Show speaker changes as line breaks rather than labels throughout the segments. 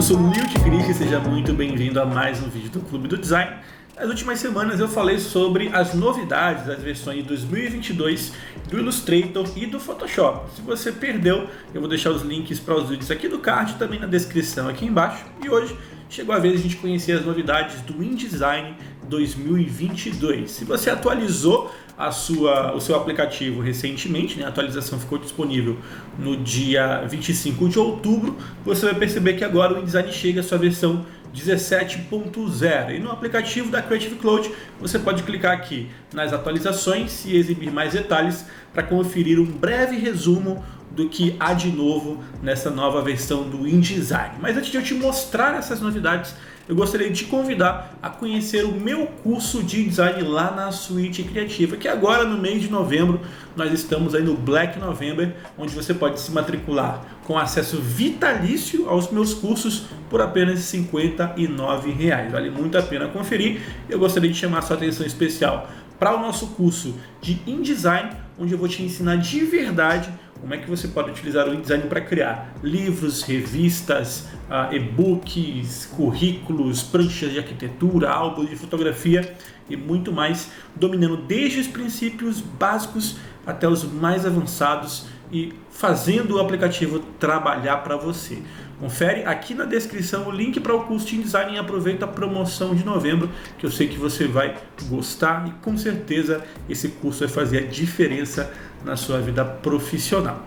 Eu sou o Lilt Cris e seja muito bem-vindo a mais um vídeo do Clube do Design. Nas últimas semanas eu falei sobre as novidades das versões de 2022 do Illustrator e do Photoshop. Se você perdeu, eu vou deixar os links para os vídeos aqui do card e também na descrição aqui embaixo. E hoje chegou a vez de a gente conhecer as novidades do InDesign 2022. Se você atualizou o seu aplicativo recentemente, né? A atualização ficou disponível no dia 25 de outubro, você vai perceber que agora o InDesign chega à sua versão 17.0 e no aplicativo da Creative Cloud você pode clicar aqui nas atualizações e exibir mais detalhes para conferir um breve resumo do que há de novo nessa nova versão do InDesign. Mas antes de eu te mostrar essas novidades, eu gostaria de te convidar a conhecer o meu curso de design lá na Suite Criativa, que agora no mês de novembro nós estamos aí no Black November, onde você pode se matricular com acesso vitalício aos meus cursos por apenas R$ 59,00. Vale muito a pena conferir. Eu gostaria de chamar a sua atenção especial para o nosso curso de InDesign, onde eu vou te ensinar de verdade como é que você pode utilizar o InDesign para criar livros, revistas, e-books, currículos, pranchas de arquitetura, álbuns de fotografia e muito mais, dominando desde os princípios básicos até os mais avançados e fazendo o aplicativo trabalhar para você. Confere aqui na descrição o link para o curso de InDesign e aproveita a promoção de novembro, que eu sei que você vai gostar e com certeza esse curso vai fazer a diferença na sua vida profissional.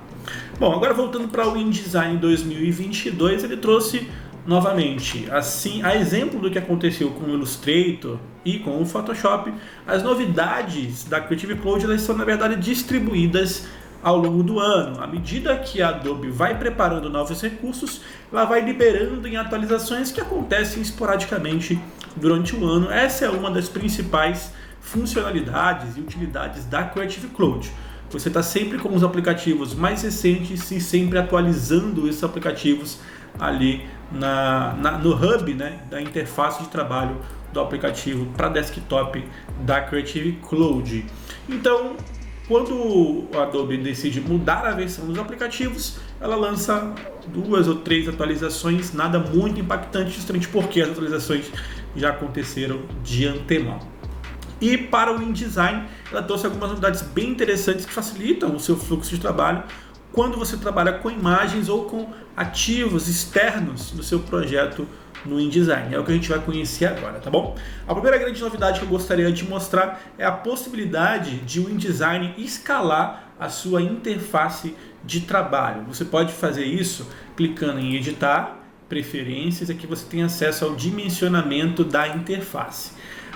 Bom, agora voltando para o InDesign 2022, ele trouxe novamente, assim, a exemplo do que aconteceu com o Illustrator e com o Photoshop, as novidades da Creative Cloud elas são na verdade distribuídas ao longo do ano. À medida que a Adobe vai preparando novos recursos, ela vai liberando em atualizações que acontecem esporadicamente durante o ano. Essa é uma das principais funcionalidades e utilidades da Creative Cloud. Você está sempre com os aplicativos mais recentes e sempre atualizando esses aplicativos ali no hub, né, da interface de trabalho do aplicativo para desktop da Creative Cloud. Então, quando a Adobe decide mudar a versão dos aplicativos, ela lança 2 ou 3 atualizações, nada muito impactante, justamente porque as atualizações já aconteceram de antemão. E para o InDesign, ela trouxe algumas novidades bem interessantes que facilitam o seu fluxo de trabalho quando você trabalha com imagens ou com ativos externos do seu projeto no InDesign. É o que a gente vai conhecer agora, tá bom? A primeira grande novidade que eu gostaria de mostrar é a possibilidade de o InDesign escalar a sua interface de trabalho. Você pode fazer isso clicando em editar, preferências, aqui você tem acesso ao dimensionamento da interface.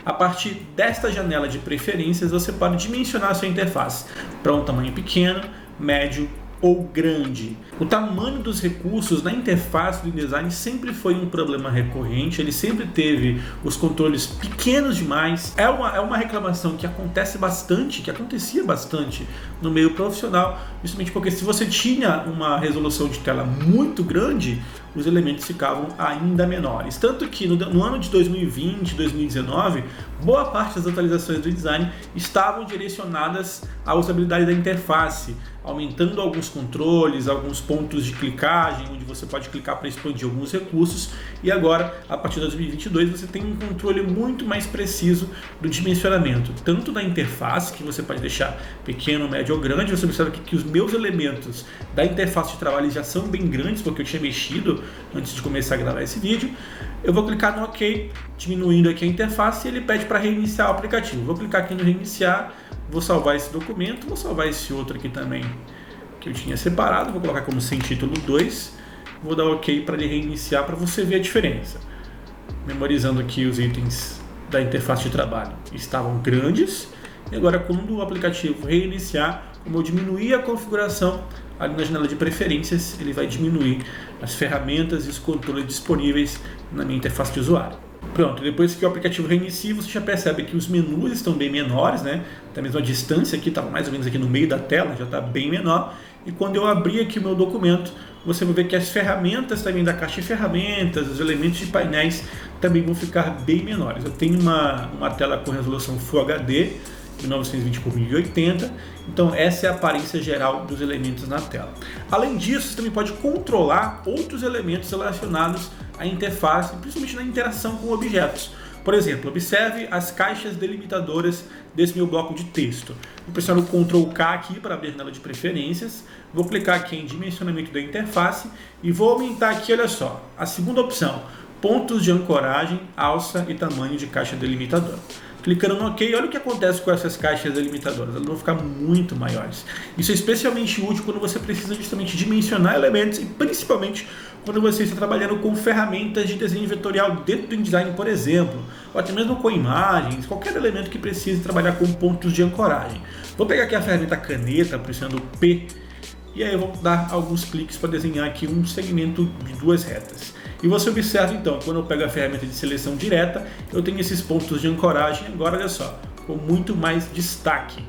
A partir desta janela de preferências, você pode dimensionar a sua interface para um tamanho pequeno, médio ou grande. O tamanho dos recursos na interface do InDesign sempre foi um problema recorrente, ele sempre teve os controles pequenos demais. É uma reclamação que acontecia bastante no meio profissional, justamente porque se você tinha uma resolução de tela muito grande, os elementos ficavam ainda menores. Tanto que no ano de 2020 e 2019, boa parte das atualizações do design estavam direcionadas à usabilidade da interface, aumentando alguns controles, alguns pontos de clicagem, onde você pode clicar para expandir alguns recursos. E agora, a partir de 2022, você tem um controle muito mais preciso do dimensionamento, tanto da interface, que você pode deixar pequeno, médio ou grande. Você observa que os meus elementos da interface de trabalho já são bem grandes, porque eu tinha mexido antes de começar a gravar esse vídeo. Eu vou clicar no OK, diminuindo aqui a interface, e ele pede para reiniciar o aplicativo. Vou clicar aqui no reiniciar, vou salvar esse documento, vou salvar esse outro aqui também que eu tinha separado, vou colocar como sem título 2, vou dar OK para ele reiniciar para você ver a diferença. Memorizando aqui os itens da interface de trabalho estavam grandes, e agora quando o aplicativo reiniciar, como eu diminuir a configuração ali na janela de preferências, ele vai diminuir as ferramentas e os controles disponíveis na minha interface de usuário. Pronto, depois que o aplicativo reinicia, você já percebe que os menus estão bem menores, né? Até mesmo a distância aqui estava mais ou menos aqui no meio da tela, já está bem menor. E quando eu abrir aqui o meu documento, você vai ver que as ferramentas também da caixa de ferramentas, os elementos de painéis também vão ficar bem menores. Eu tenho uma tela com resolução Full HD, 1920 por 1080, então essa é a aparência geral dos elementos na tela. Além disso, você também pode controlar outros elementos relacionados a interface, principalmente na interação com objetos. Por exemplo, observe as caixas delimitadoras desse meu bloco de texto. Vou pressionar o Ctrl K aqui para abrir a janela de preferências. Vou clicar aqui em dimensionamento da interface e vou aumentar aqui, olha só, a segunda opção, pontos de ancoragem, alça e tamanho de caixa delimitadora. Clicando no OK, olha o que acontece com essas caixas delimitadoras, elas vão ficar muito maiores. Isso é especialmente útil quando você precisa justamente dimensionar elementos e principalmente quando você está trabalhando com ferramentas de desenho vetorial dentro do InDesign, por exemplo, ou até mesmo com imagens, qualquer elemento que precise trabalhar com pontos de ancoragem. Vou pegar aqui a ferramenta caneta, pressionando P, e aí eu vou dar alguns cliques para desenhar aqui um segmento de duas retas. E você observa então, quando eu pego a ferramenta de seleção direta, eu tenho esses pontos de ancoragem, agora olha só, com muito mais destaque.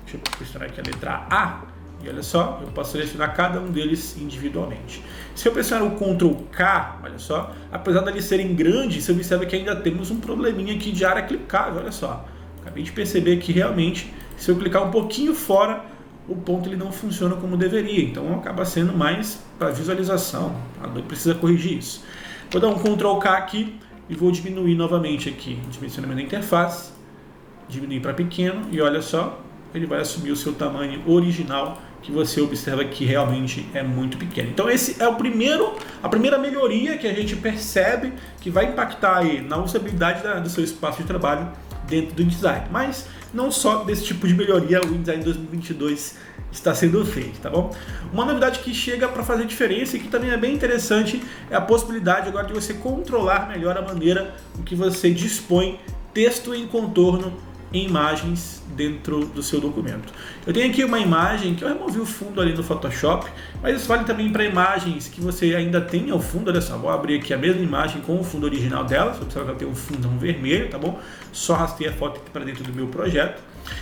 Deixa eu pressionar aqui a letra A, e olha só, eu posso selecionar cada um deles individualmente. Se eu pressionar o Ctrl K, olha só, apesar de eles serem grandes, você observa que ainda temos um probleminha aqui de área clicável, olha só. Acabei de perceber que realmente, se eu clicar um pouquinho fora, o ponto ele não funciona como deveria, então acaba sendo mais para visualização, a Adobe precisa corrigir isso. Vou dar um Ctrl K aqui e vou diminuir novamente aqui o dimensionamento da interface, diminuir para pequeno e olha só, ele vai assumir o seu tamanho original que você observa que realmente é muito pequeno. Então esse é a primeira melhoria que a gente percebe que vai impactar aí na usabilidade do seu espaço de trabalho dentro do InDesign. Mas não só desse tipo de melhoria o InDesign 2022 está sendo feito, tá bom? Uma novidade que chega para fazer diferença e que também é bem interessante é a possibilidade agora de você controlar melhor a maneira com que você dispõe texto em contorno em imagens dentro do seu documento. Eu tenho aqui uma imagem que eu removi o fundo ali no Photoshop, mas isso vale também para imagens que você ainda tenha o fundo. Olha só, vou abrir aqui a mesma imagem com o fundo original dela, você observa que ela tem um fundão vermelho, tá bom? Só arrastei a foto aqui para dentro do meu projeto.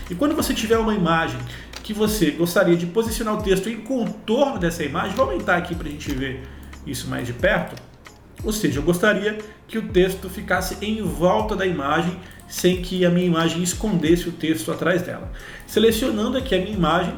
E quando você tiver uma imagem que você gostaria de posicionar o texto em contorno dessa imagem, vou aumentar aqui para a gente ver isso mais de perto. Ou seja, eu gostaria que o texto ficasse em volta da imagem, sem que a minha imagem escondesse o texto atrás dela. Selecionando aqui a minha imagem,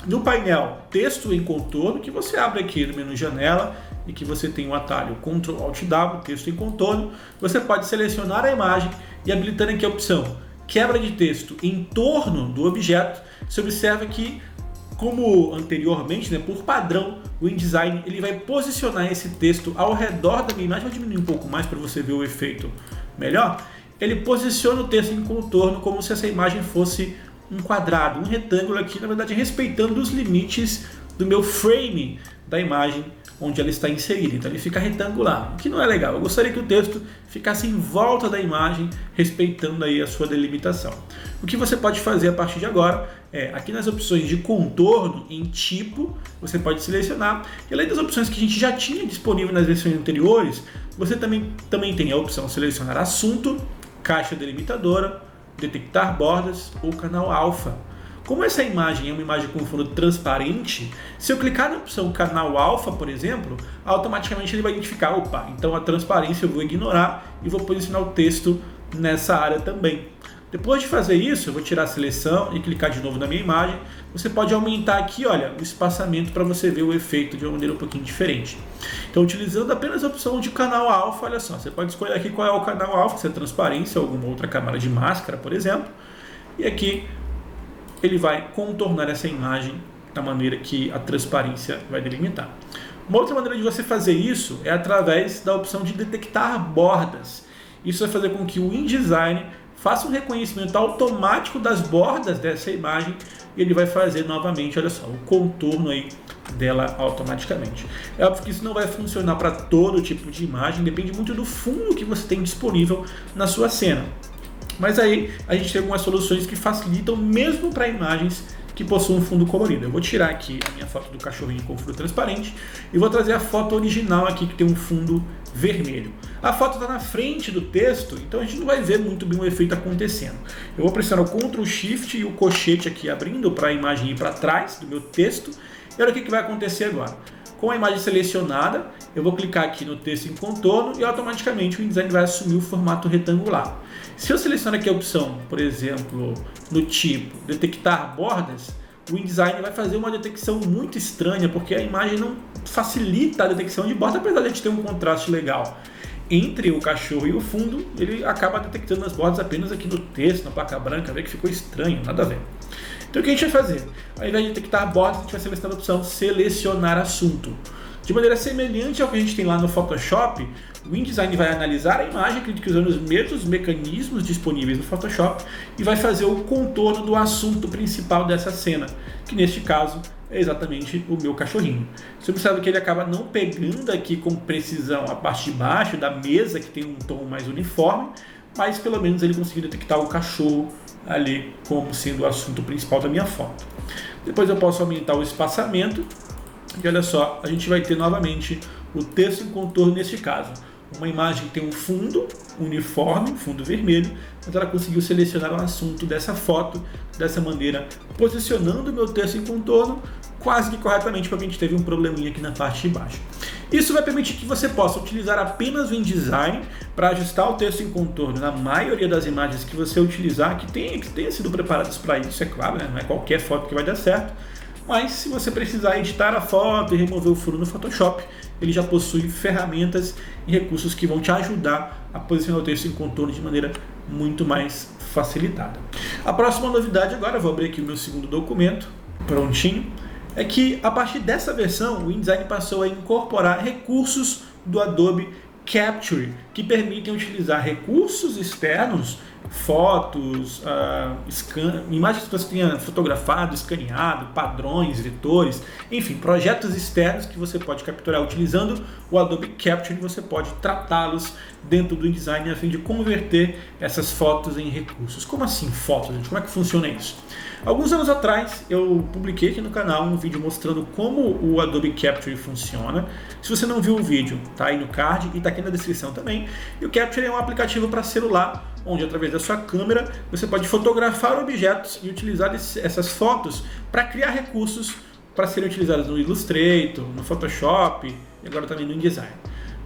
no painel Texto em Contorno, que você abre aqui no menu Janela e que você tem o atalho Ctrl Alt W, Texto em Contorno, você pode selecionar a imagem e habilitando aqui a opção Quebra de Texto em torno do objeto, você observa que, como anteriormente, por padrão, o InDesign ele vai posicionar esse texto ao redor da minha imagem. Vou diminuir um pouco mais para você ver o efeito melhor. Ele posiciona o texto em contorno como se essa imagem fosse um quadrado, um retângulo aqui, na verdade respeitando os limites do meu frame da imagem onde ela está inserida. Então ele fica retangular, o que não é legal. Eu gostaria que o texto ficasse em volta da imagem, respeitando aí a sua delimitação. O que você pode fazer a partir de agora é, aqui nas opções de contorno em tipo, você pode selecionar, e além das opções que a gente já tinha disponível nas versões anteriores, você também tem a opção selecionar assunto, caixa delimitadora, detectar bordas ou canal alfa. Como essa imagem é uma imagem com fundo transparente, se eu clicar na opção canal alfa, por exemplo, automaticamente ele vai identificar, opa, então a transparência eu vou ignorar e vou posicionar o texto nessa área também. Depois de fazer isso, eu vou tirar a seleção e clicar de novo na minha imagem. Você pode aumentar aqui, olha, o espaçamento para você ver o efeito de uma maneira um pouquinho diferente. Então, utilizando apenas a opção de canal alfa, olha só, você pode escolher aqui qual é o canal alfa, se é transparência ou alguma outra camada de máscara, por exemplo. E aqui ele vai contornar essa imagem da maneira que a transparência vai delimitar. Uma outra maneira de você fazer isso é através da opção de detectar bordas. Isso vai fazer com que o InDesign faça um reconhecimento automático das bordas dessa imagem e ele vai fazer novamente, olha só, o contorno aí dela automaticamente. É óbvio que isso não vai funcionar para todo tipo de imagem, depende muito do fundo que você tem disponível na sua cena. Mas aí a gente tem algumas soluções que facilitam mesmo para imagens que possuem um fundo colorido. Eu vou tirar aqui a minha foto do cachorrinho com fundo transparente e vou trazer a foto original aqui que tem um fundo vermelho. A foto está na frente do texto, então a gente não vai ver muito bem o efeito acontecendo. Eu vou pressionar o Ctrl Shift e o colchete aqui abrindo para a imagem ir para trás do meu texto. E olha o que vai acontecer agora. Com a imagem selecionada, eu vou clicar aqui no texto em contorno e automaticamente o InDesign vai assumir o formato retangular. Se eu selecionar aqui a opção, por exemplo, no tipo detectar bordas, o InDesign vai fazer uma detecção muito estranha, porque a imagem não facilita a detecção de borda, apesar de a gente ter um contraste legal. entre o cachorro e o fundo, ele acaba detectando as bordas apenas aqui no texto, na placa branca, vê que ficou estranho, nada a ver. Então o que a gente vai fazer? Ao invés de detectar bordas, a gente vai selecionar a opção selecionar assunto. De maneira semelhante ao que a gente tem lá no Photoshop, o InDesign vai analisar a imagem, acredito que usando os mesmos mecanismos disponíveis no Photoshop, e vai fazer o contorno do assunto principal dessa cena, que neste caso é exatamente o meu cachorrinho. Você observa que ele acaba não pegando aqui com precisão a parte de baixo da mesa, que tem um tom mais uniforme, mas pelo menos ele conseguiu detectar o cachorro ali como sendo o assunto principal da minha foto. Depois eu posso aumentar o espaçamento, e olha só, a gente vai ter novamente o texto em contorno neste caso. Uma imagem que tem um fundo uniforme, fundo vermelho, mas ela conseguiu selecionar o assunto dessa foto, dessa maneira, posicionando o meu texto em contorno quase que corretamente, porque a gente teve um probleminha aqui na parte de baixo. Isso vai permitir que você possa utilizar apenas o InDesign para ajustar o texto em contorno na maioria das imagens que você utilizar, que tenha sido preparadas para isso, é claro, né? Não é qualquer foto que vai dar certo. Mas se você precisar editar a foto e remover o furo no Photoshop, ele já possui ferramentas e recursos que vão te ajudar a posicionar o texto em contorno de maneira muito mais facilitada. A próxima novidade agora, eu vou abrir aqui o meu segundo documento, prontinho, é que a partir dessa versão o InDesign passou a incorporar recursos do Adobe Capture, que permitem utilizar recursos externos, fotos, imagens que você tenha fotografado, escaneado, padrões, vetores, enfim, projetos externos que você pode capturar utilizando o Adobe Capture, e você pode tratá-los dentro do InDesign a fim de converter essas fotos em recursos. Como assim fotos, gente? Como é que funciona isso? Alguns anos atrás eu publiquei aqui no canal um vídeo mostrando como o Adobe Capture funciona. Se você não viu o vídeo, tá aí no card e tá aqui na descrição também. E o Capture é um aplicativo para celular, onde através da sua câmera você pode fotografar objetos e utilizar essas fotos para criar recursos para serem utilizados no Illustrator, no Photoshop e agora também no InDesign.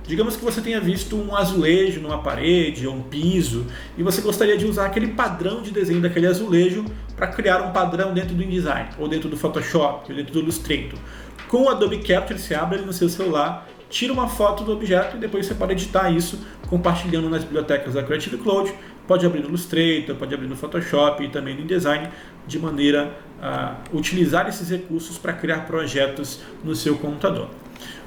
Digamos que você tenha visto um azulejo numa parede ou um piso e você gostaria de usar aquele padrão de desenho daquele azulejo para criar um padrão dentro do InDesign, ou dentro do Photoshop, ou dentro do Illustrator. Com o Adobe Capture, você abre ele no seu celular, tira uma foto do objeto e depois você pode editar isso compartilhando nas bibliotecas da Creative Cloud. Pode abrir no Illustrator, pode abrir no Photoshop e também no InDesign, de maneira a utilizar esses recursos para criar projetos no seu computador.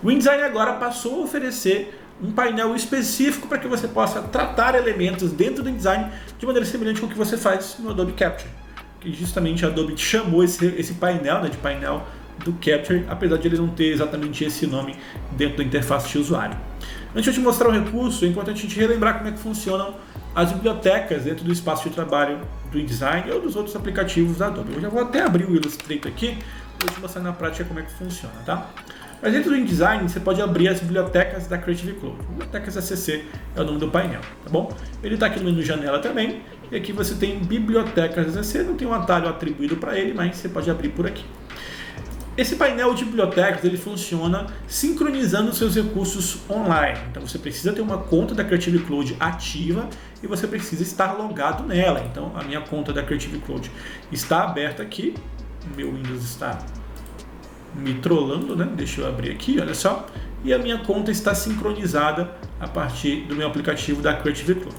O InDesign agora passou a oferecer um painel específico para que você possa tratar elementos dentro do InDesign de maneira semelhante com o que você faz no Adobe Capture. Que justamente a Adobe chamou esse painel, né, de painel do Capture, apesar de ele não ter exatamente esse nome dentro da interface de usuário. Antes de eu te mostrar o recurso, é importante a gente relembrar como é que funcionam as bibliotecas dentro do espaço de trabalho do InDesign ou dos outros aplicativos da Adobe. Eu já vou até abrir o Illustrator aqui para te mostrar na prática como é que funciona, tá? Mas dentro do InDesign você pode abrir as bibliotecas da Creative Cloud. Bibliotecas ACC é o nome do painel, tá bom? Ele está aqui no menu janela também, e aqui você tem bibliotecas ACC, não tem um atalho atribuído para ele, mas você pode abrir por aqui. Esse painel de bibliotecas ele funciona sincronizando seus recursos online. Então você precisa ter uma conta da Creative Cloud ativa e você precisa estar logado nela. Então a minha conta da Creative Cloud está aberta aqui, o meu Windows está me trollando, né? Deixa eu abrir aqui, olha só. E a minha conta está sincronizada a partir do meu aplicativo da Creative Cloud.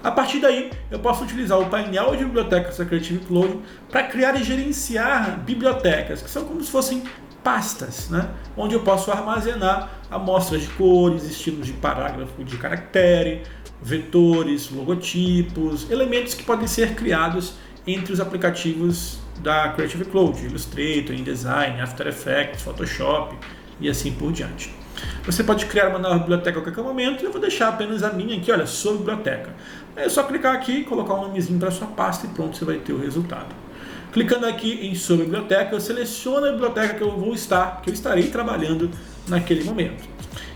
A partir daí, eu posso utilizar o painel de bibliotecas da Creative Cloud para criar e gerenciar bibliotecas, que são como se fossem pastas, né? Onde eu posso armazenar amostras de cores, estilos de parágrafo de caractere, vetores, logotipos, elementos que podem ser criados entre os aplicativos da Creative Cloud, Illustrator, InDesign, After Effects, Photoshop e assim por diante. Você pode criar uma nova biblioteca a qualquer momento e eu vou deixar apenas a minha aqui, olha, sua biblioteca. É só clicar aqui, colocar um nomezinho para sua pasta e pronto, você vai ter o resultado. Clicando aqui em sua biblioteca, eu seleciono a biblioteca que eu estarei trabalhando naquele momento.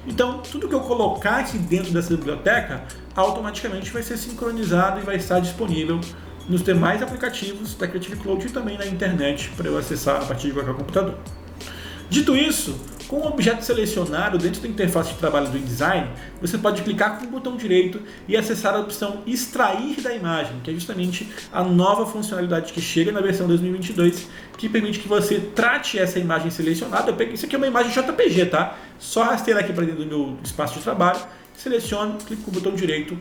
Então, tudo que eu colocar aqui dentro dessa biblioteca, automaticamente vai ser sincronizado e vai estar disponível nos demais aplicativos da Creative Cloud e também na internet para eu acessar a partir de qualquer computador. Dito isso, com o objeto selecionado dentro da interface de trabalho do InDesign, você pode clicar com o botão direito e acessar a opção Extrair da imagem, que é justamente a nova funcionalidade que chega na versão 2022, que permite que você trate essa imagem selecionada. Isso aqui é uma imagem JPG, tá? Só rastrear aqui para dentro do meu espaço de trabalho seleciono, clico com o botão direito,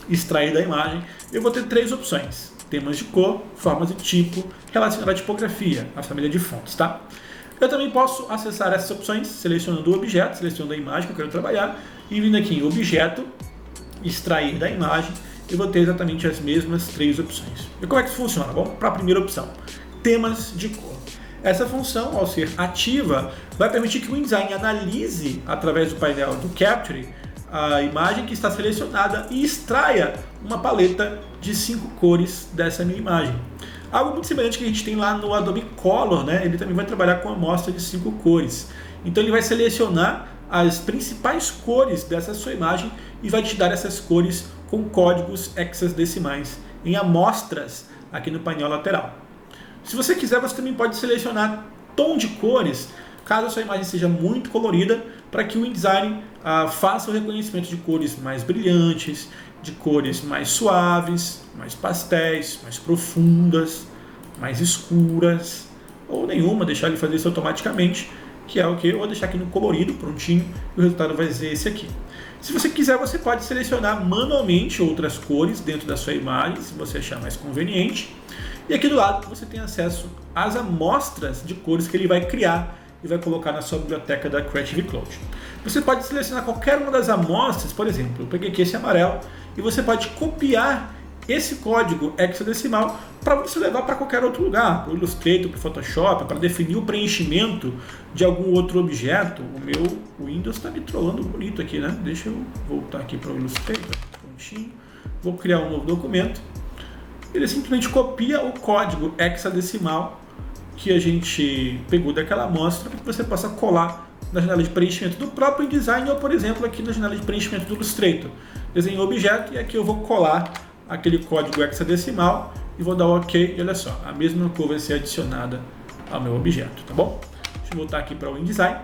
extrair da imagem. Eu vou ter 3 opções: temas de cor, formas de tipo, relacionado à tipografia, a família de fontes, tá? Eu também posso acessar essas opções selecionando o objeto, selecionando a imagem que eu quero trabalhar e vindo aqui em objeto, extrair da imagem, eu vou ter exatamente as mesmas 3 opções. E como é que isso funciona? Vamos para a primeira opção, temas de cor. Essa função, ao ser ativa, vai permitir que o InDesign analise, através do painel do Capture, a imagem que está selecionada e extraia uma paleta de 5 cores dessa minha imagem. Algo muito semelhante que a gente tem lá no Adobe Color, né? Ele também vai trabalhar com a amostra de 5 cores. Então ele vai selecionar as principais cores dessa sua imagem e vai te dar essas cores com códigos hexadecimais em amostras aqui no painel lateral. Se você quiser, você também pode selecionar tom de cores, caso a sua imagem seja muito colorida, para que o InDesign faça o reconhecimento de cores mais brilhantes, de cores mais suaves, mais pastéis, mais profundas, mais escuras, ou nenhuma, deixar ele fazer isso automaticamente, que é o que eu vou deixar aqui no colorido, prontinho, e o resultado vai ser esse aqui. Se você quiser, você pode selecionar manualmente outras cores dentro da sua imagem, se você achar mais conveniente. E aqui do lado você tem acesso às amostras de cores que ele vai criar e vai colocar na sua biblioteca da Creative Cloud. Você pode selecionar qualquer uma das amostras, por exemplo, eu peguei aqui esse amarelo, e você pode copiar esse código hexadecimal para você levar para qualquer outro lugar, para o Illustrator, para o Photoshop, para definir o preenchimento de algum outro objeto. O meu Windows está me trollando bonito aqui, né? Deixa eu voltar aqui para o Illustrator, prontinho. Vou criar um novo documento. Ele simplesmente copia o código hexadecimal que a gente pegou daquela amostra para que você possa colar na janela de preenchimento do próprio InDesign ou, por exemplo, aqui na janela de preenchimento do Illustrator. Desenho o objeto e aqui eu vou colar aquele código hexadecimal e vou dar OK. E olha só, a mesma cor vai ser adicionada ao meu objeto, tá bom? Deixa eu voltar aqui para o InDesign.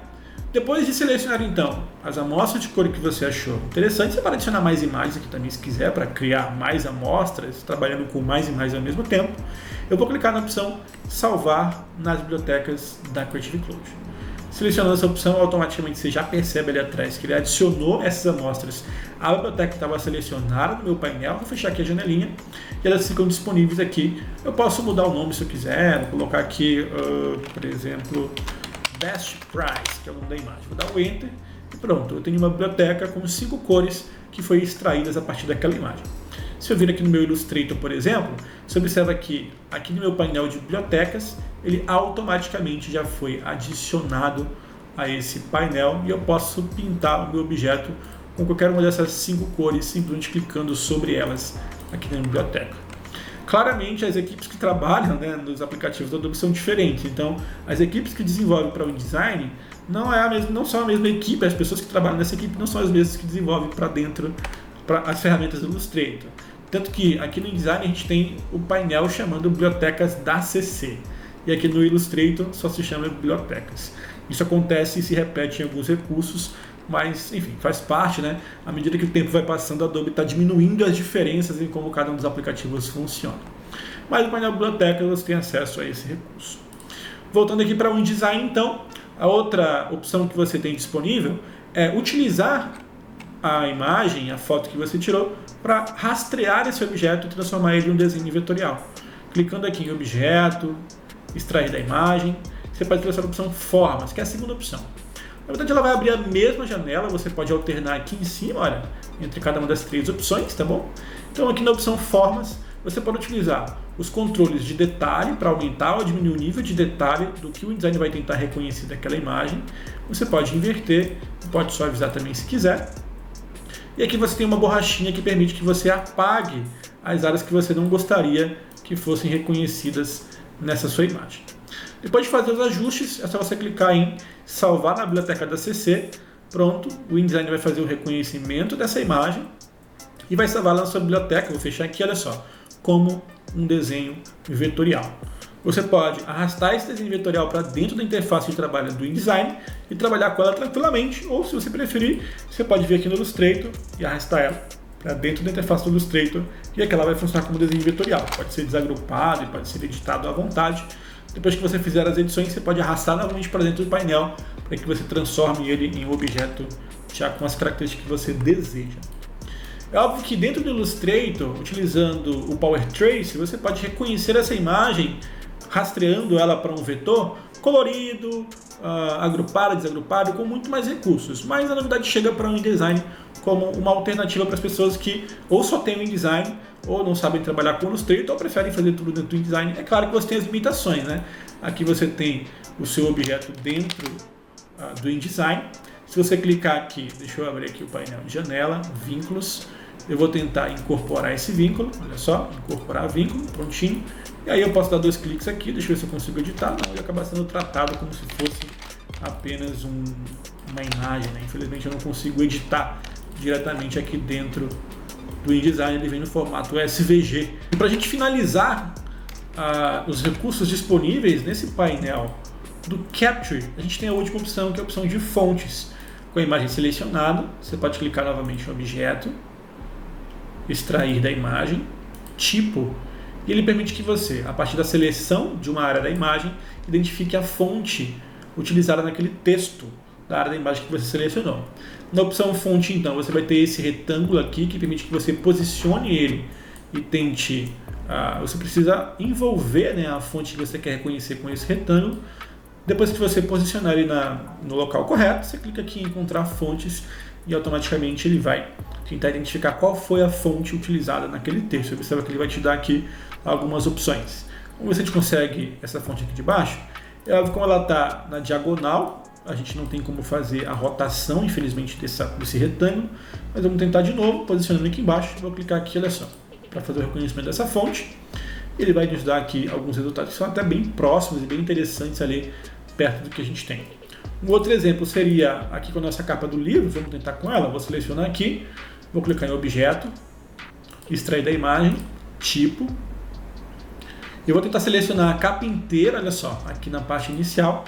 Depois de selecionar então as amostras de cor que você achou interessante, você pode adicionar mais imagens aqui também se quiser, para criar mais amostras, trabalhando com mais imagens ao mesmo tempo. Eu vou clicar na opção salvar nas bibliotecas da Creative Cloud. Selecionando essa opção, automaticamente você já percebe ali atrás que ele adicionou essas amostras à biblioteca que estava selecionada no meu painel. Vou fechar aqui a janelinha e elas ficam disponíveis aqui. Eu posso mudar o nome se eu quiser, vou colocar aqui, por exemplo, Best Price, que é o nome da imagem. Vou dar o Enter e pronto, eu tenho uma biblioteca com 5 cores que foram extraídas a partir daquela imagem. Se eu vir aqui no meu Illustrator, por exemplo, você observa que aqui no meu painel de bibliotecas, ele automaticamente já foi adicionado a esse painel e eu posso pintar o meu objeto com qualquer uma dessas 5 cores, simplesmente clicando sobre elas aqui na biblioteca. Claramente, as equipes que trabalham, né, nos aplicativos do Adobe são diferentes. Então, as equipes que desenvolvem para o InDesign não são a mesma equipe, as pessoas que trabalham nessa equipe não são as mesmas que desenvolvem para dentro para as ferramentas do Illustrator. Tanto que aqui no InDesign a gente tem o painel chamando bibliotecas da CC. E aqui no Illustrator só se chama bibliotecas. Isso acontece e se repete em alguns recursos, mas enfim, faz parte, né? À medida que o tempo vai passando, a Adobe está diminuindo as diferenças em como cada um dos aplicativos funciona. Mas no painel biblioteca você tem acesso a esse recurso. Voltando aqui para o InDesign, então, a outra opção que você tem disponível é utilizar a imagem, a foto que você tirou, para rastrear esse objeto e transformar ele em um desenho vetorial. Clicando aqui em objeto, extrair da imagem, você pode selecionar a opção formas, que é a segunda opção. Na verdade ela vai abrir a mesma janela, você pode alternar aqui em cima, olha, entre cada uma das 3 opções, tá bom? Então aqui na opção formas, você pode utilizar os controles de detalhe para aumentar ou diminuir o nível de detalhe do que o InDesign vai tentar reconhecer daquela imagem. Você pode inverter, pode suavizar também se quiser. E aqui você tem uma borrachinha que permite que você apague as áreas que você não gostaria que fossem reconhecidas nessa sua imagem. Depois de fazer os ajustes, é só você clicar em salvar na biblioteca da CC. Pronto, o InDesign vai fazer o reconhecimento dessa imagem e vai salvar lá na sua biblioteca. Vou fechar aqui, olha só, como um desenho vetorial. Você pode arrastar esse desenho vetorial para dentro da interface de trabalho do InDesign e trabalhar com ela tranquilamente, ou se você preferir, você pode vir aqui no Illustrator e arrastar ela para dentro da interface do Illustrator e aqui ela vai funcionar como desenho vetorial. Pode ser desagrupado e pode ser editado à vontade. Depois que você fizer as edições, você pode arrastar novamente para dentro do painel para que você transforme ele em um objeto já com as características que você deseja. É óbvio que dentro do Illustrator, utilizando o Power Trace, você pode reconhecer essa imagem, rastreando ela para um vetor colorido, agrupado, desagrupado, com muito mais recursos. Mas a novidade chega para o InDesign como uma alternativa para as pessoas que ou só têm o InDesign, ou não sabem trabalhar com o Illustrator, ou preferem fazer tudo dentro do InDesign. É claro que você tem as limitações, né? Aqui você tem o seu objeto dentro do InDesign. Se você clicar aqui, deixa eu abrir aqui o painel de janela, vínculos, eu vou tentar incorporar esse vínculo, olha só, incorporar vínculo, prontinho. E aí eu posso dar 2 cliques aqui, deixa eu ver se eu consigo editar. Não, ele acaba sendo tratado como se fosse apenas uma imagem, né? Infelizmente eu não consigo editar diretamente aqui dentro do InDesign, ele vem no formato SVG. E para a gente finalizar os recursos disponíveis nesse painel do Capture, a gente tem a última opção, que é a opção de fontes. Com a imagem selecionada, você pode clicar novamente no objeto, extrair da imagem, tipo, e ele permite que você, a partir da seleção de uma área da imagem, identifique a fonte utilizada naquele texto da área da imagem que você selecionou. Na opção fonte, então, você vai ter esse retângulo aqui que permite que você posicione ele e tente... você precisa envolver, né, a fonte que você quer reconhecer com esse retângulo. Depois que você posicionar ele no local correto, você clica aqui em encontrar fontes e automaticamente ele vai tentar identificar qual foi a fonte utilizada naquele texto. Você observa que ele vai te dar aqui algumas opções. Vamos ver se a gente consegue essa fonte aqui de baixo. É óbvio, como ela está na diagonal, a gente não tem como fazer a rotação, infelizmente, desse retângulo, mas vamos tentar de novo, posicionando aqui embaixo. Vou clicar aqui, olha só, para fazer o reconhecimento dessa fonte. Ele vai nos dar aqui alguns resultados que são até bem próximos e bem interessantes ali perto do que a gente tem. Um outro exemplo seria aqui com a nossa capa do livro, vamos tentar com ela, vou selecionar aqui, vou clicar em objeto, extrair da imagem, tipo, eu vou tentar selecionar a capa inteira, olha só, aqui na parte inicial,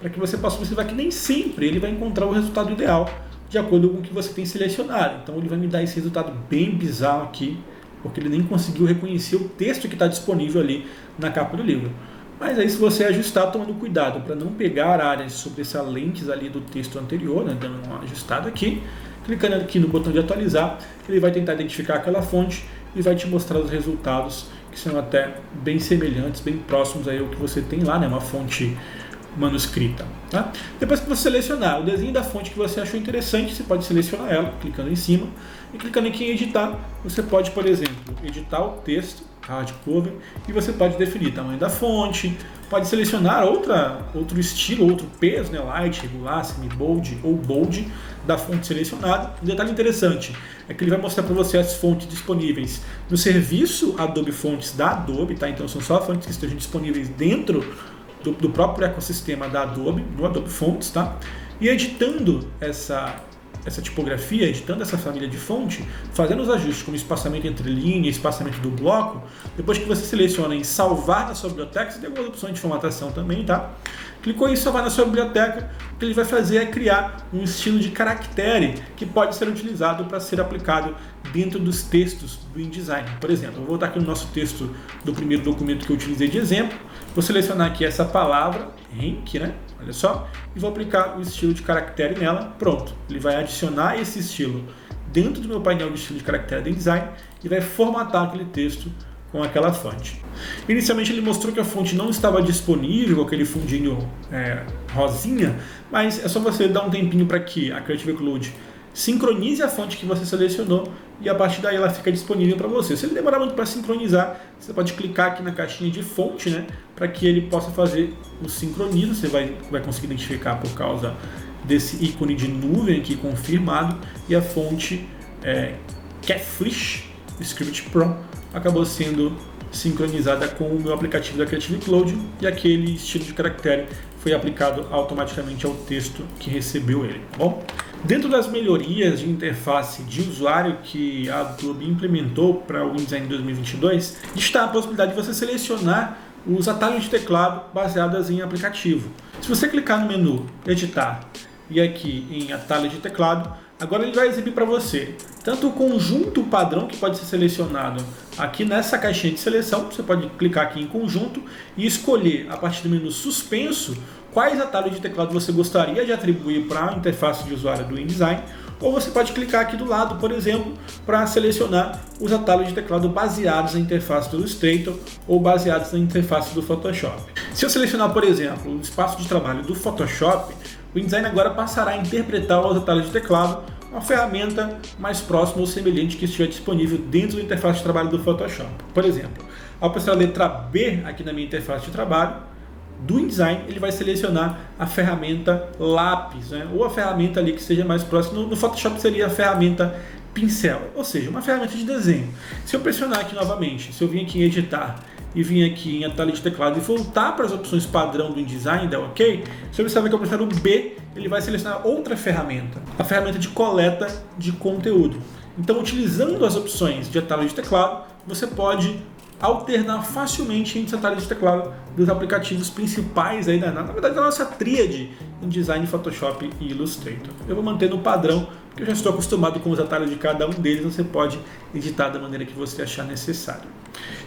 para que você possa observar que nem sempre ele vai encontrar o resultado ideal de acordo com o que você tem selecionado. Então ele vai me dar esse resultado bem bizarro aqui, porque ele nem conseguiu reconhecer o texto que está disponível ali na capa do livro. Mas aí, se você ajustar, tomando cuidado para não pegar áreas sobressalentes ali do texto anterior, né, dando uma ajustada aqui, clicando aqui no botão de atualizar, ele vai tentar identificar aquela fonte e vai te mostrar os resultados que são até bem semelhantes, bem próximos aí ao que você tem lá, né, uma fonte manuscrita. Tá? Depois que você selecionar o desenho da fonte que você achou interessante, você pode selecionar ela, clicando em cima, e clicando aqui em editar, você pode, por exemplo, editar o texto, hardcover, e você pode definir o tamanho da fonte, pode selecionar outro estilo, outro peso, né, light, regular, semi-bold ou bold da fonte selecionada. Um detalhe interessante é que ele vai mostrar para você as fontes disponíveis no serviço Adobe Fontes da Adobe, tá? Então são só fontes que estejam disponíveis dentro do próprio ecossistema da Adobe, no Adobe Fontes, tá? E editando essa tipografia, editando essa família de fonte, fazendo os ajustes como espaçamento entre linha, espaçamento do bloco, depois que você seleciona em salvar na sua biblioteca, você tem algumas opções de formatação também, tá? Clicou em salvar na sua biblioteca, o que ele vai fazer é criar um estilo de caractere que pode ser utilizado para ser aplicado dentro dos textos do InDesign. Por exemplo, eu vou voltar aqui no nosso texto do primeiro documento que eu utilizei de exemplo, vou selecionar aqui essa palavra, rank, né? Olha só, e vou aplicar o estilo de caractere nela, pronto. Ele vai adicionar esse estilo dentro do meu painel de estilo de caractere do InDesign e vai formatar aquele texto com aquela fonte. Inicialmente ele mostrou que a fonte não estava disponível com aquele fundinho rosinha, mas é só você dar um tempinho para que a Creative Cloud sincronize a fonte que você selecionou e a partir daí ela fica disponível para você. Se ele demorar muito para sincronizar, você pode clicar aqui na caixinha de fonte, né, para que ele possa fazer o sincronismo. Você vai conseguir identificar por causa desse ícone de nuvem aqui confirmado, e a fonte Catfish Script Pro acabou sendo sincronizada com o meu aplicativo da Creative Cloud e aquele estilo de caractere foi aplicado automaticamente ao texto que recebeu ele, tá bom? Dentro das melhorias de interface de usuário que a Adobe implementou para o InDesign 2022, está a possibilidade de você selecionar os atalhos de teclado baseados em aplicativo. Se você clicar no menu Editar e aqui em atalho de teclado, agora ele vai exibir para você tanto o conjunto padrão que pode ser selecionado aqui nessa caixinha de seleção. Você pode clicar aqui em conjunto e escolher a partir do menu suspenso quais atalhos de teclado você gostaria de atribuir para a interface de usuário do InDesign, ou você pode clicar aqui do lado, por exemplo, para selecionar os atalhos de teclado baseados na interface do Illustrator ou baseados na interface do Photoshop. Se eu selecionar, por exemplo, o espaço de trabalho do Photoshop, o InDesign agora passará a interpretar os atalhos de teclado, uma ferramenta mais próxima ou semelhante que estiver disponível dentro da interface de trabalho do Photoshop. Por exemplo, ao pressionar a letra B aqui na minha interface de trabalho, do InDesign, ele vai selecionar a ferramenta lápis, né? Ou a ferramenta ali que seja mais próxima. No Photoshop seria a ferramenta pincel, ou seja, uma ferramenta de desenho. Se eu pressionar aqui novamente, se eu vir aqui em editar e vir aqui em atalho de teclado e voltar para as opções padrão do InDesign, dá OK, você observa que ao pressionar o B, ele vai selecionar outra ferramenta, a ferramenta de coleta de conteúdo. Então, utilizando as opções de atalho de teclado, você pode alternar facilmente entre os atalhos de teclado dos aplicativos principais aí, na verdade, da nossa tríade InDesign, Photoshop e Illustrator. Eu vou manter no padrão, porque eu já estou acostumado com os atalhos de cada um deles, você pode editar da maneira que você achar necessário.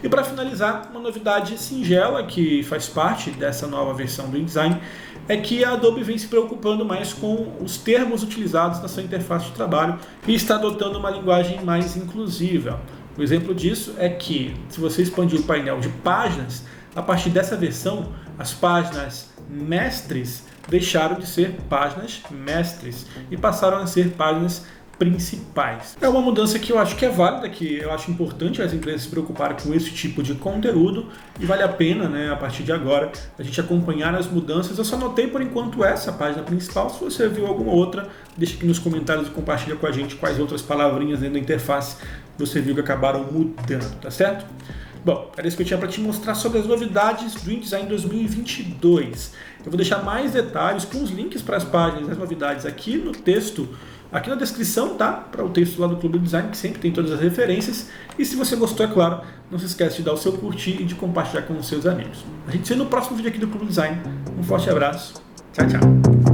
E para finalizar, uma novidade singela que faz parte dessa nova versão do InDesign é que a Adobe vem se preocupando mais com os termos utilizados na sua interface de trabalho e está adotando uma linguagem mais inclusiva. O exemplo disso é que, se você expandir o painel de páginas, a partir dessa versão, as páginas mestres deixaram de ser páginas mestres e passaram a ser páginas principais. É uma mudança que eu acho que é válida, que eu acho importante as empresas se preocuparem com esse tipo de conteúdo e vale a pena, né, a partir de agora, a gente acompanhar as mudanças. Eu só notei por enquanto essa página principal. Se você viu alguma outra, deixa aqui nos comentários e compartilha com a gente quais outras palavrinhas dentro da interface você viu que acabaram mudando, tá certo? Bom, era isso que eu tinha para te mostrar sobre as novidades do InDesign 2022. Eu vou deixar mais detalhes com os links para as páginas, as novidades aqui no texto, aqui na descrição, tá? Para o texto lá do Clube do Design, que sempre tem todas as referências. E se você gostou, é claro, não se esquece de dar o seu curtir e de compartilhar com os seus amigos. A gente se vê no próximo vídeo aqui do Clube do Design. Um forte abraço. Tchau, tchau.